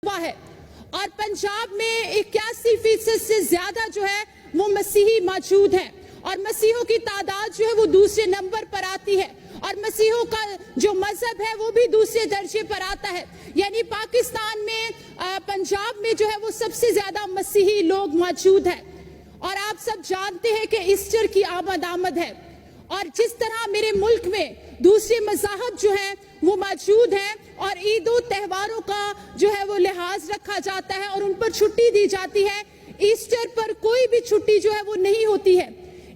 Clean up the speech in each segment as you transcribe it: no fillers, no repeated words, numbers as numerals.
हुआ है और पंजाब में 81% से ज्यादा जो है वो मसीही मौजूद हैं और मसीहों की तादाद जो है वो दूसरे नंबर पर आती है और मसीहों का जो मजहब है वो भी दूसरे दर्जे पर आता है। यानी पाकिस्तान में पंजाब में जो है वो सबसे ज्यादा मसीही लोग मौजूद हैं और आप सब जानते हैं कि ईस्टर की आमद है और जिस तरह मेरे मुल्क में दूसरे मज़ाहब जो हैं वो मौजूद हैं और ईद और त्योहारों का जो है वो लिहाज रखा जाता है और उन पर छुट्टी दी जाती है, ईस्टर पर कोई भी छुट्टी जो है वो नहीं होती है।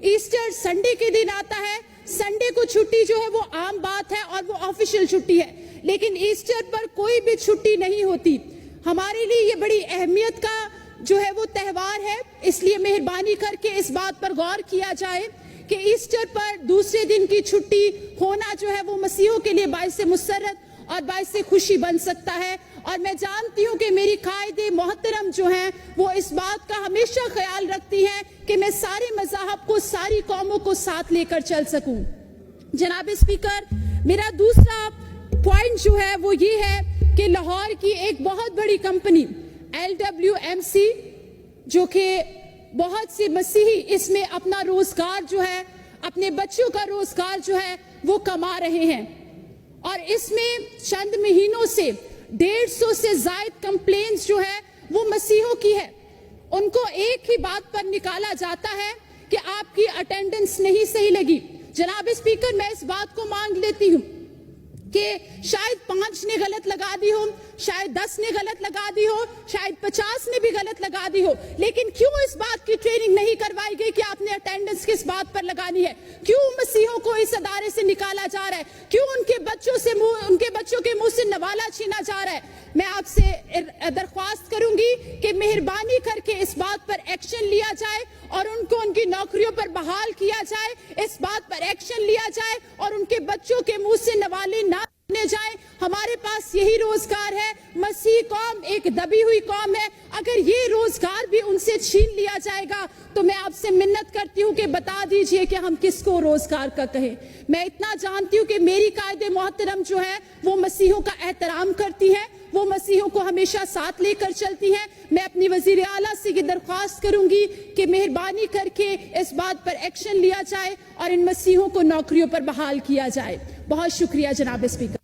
ईस्टर संडे के दिन आता है, संडे को छुट्टी जो है वो आम बात है और वो ऑफिशियल छुट्टी है, लेकिन ईस्टर पर कोई भी छुट्टी नहीं होती। हमारे लिए ये बड़ी अहमियत का जो है वो त्यौहार है, इसलिए मेहरबानी करके इस बात पर गौर किया जाए कि ईस्टर पर दूसरे दिन की छुट्टी होना जो है वो मसीहों के लिए बाइस मुसर्रत और बाइस खुशी बन सकता है। और मैं जानती हूँ कि मेरी कायदे मोहतरम जो हैं वो इस बात का हमेशा ख्याल रखती हैं कि मैं सारे मज़ाहब को, सारी कौमों को साथ लेकर चल सकूं। जनाब स्पीकर, मेरा दूसरा पॉइंट जो है वो ये है कि लाहौर की एक बहुत बड़ी कंपनी LWMC जो कि बहुत से मसीही इसमें अपना रोजगार जो है, अपने बच्चों का रोजगार जो है वो कमा रहे हैं और इसमें चंद महीनों से 150 से ज्यादा कंप्लेंट्स जो है वो मसीहों की है। उनको एक ही बात पर निकाला जाता है कि आपकी अटेंडेंस नहीं सही लगी। जनाब स्पीकर, मैं इस बात को मांग लेती हूँ कि शायद 5 ने गलत लगा दी हो, शायद 10 ने गलत लगा दी हो, शायद 50 ने भी गलत लगा दी हो, लेकिन क्यों इस बात की ट्रेनिंग नहीं करवाई गई कि आपने अटेंडेंस किस बात पर लगानी है? क्यों मसीहों को इस अदारे से निकाला जा रहा है? क्यों उनके बच्चों के मुंह से नवाला छीना जा रहा है? मैं आपसे दरख्वास्त करूंगी कि मेहरबानी करके इस बात पर एक्शन लिया जाए और उनको उनकी नौकरियों पर बहाल किया जाए, इस बात पर एक्शन लिया जाए और उनके बच्चों के मुंह से नवाले ना जाए। हमारे पास यही रोजगार है, मसीह कौम एक दबी हुई कौम है, अगर ये रोजगार भी उनसे छीन लिया जाएगा तो मैं आपसे मिन्नत करती हूँ कि बता दीजिए कि हम किसको रोजगार का कहें। मैं इतना जानती हूँ कि मेरी कायदे मोहतरम जो है वो मसीहों का एहतराम करती है, वो मसीहों को हमेशा साथ लेकर चलती हैं। मैं अपनी वजीर आला से ये दरख्वास्त करूंगी कि मेहरबानी करके इस बात पर एक्शन लिया जाए और इन मसीहों को नौकरियों पर बहाल किया जाए। बहुत शुक्रिया जनाब स्पीकर।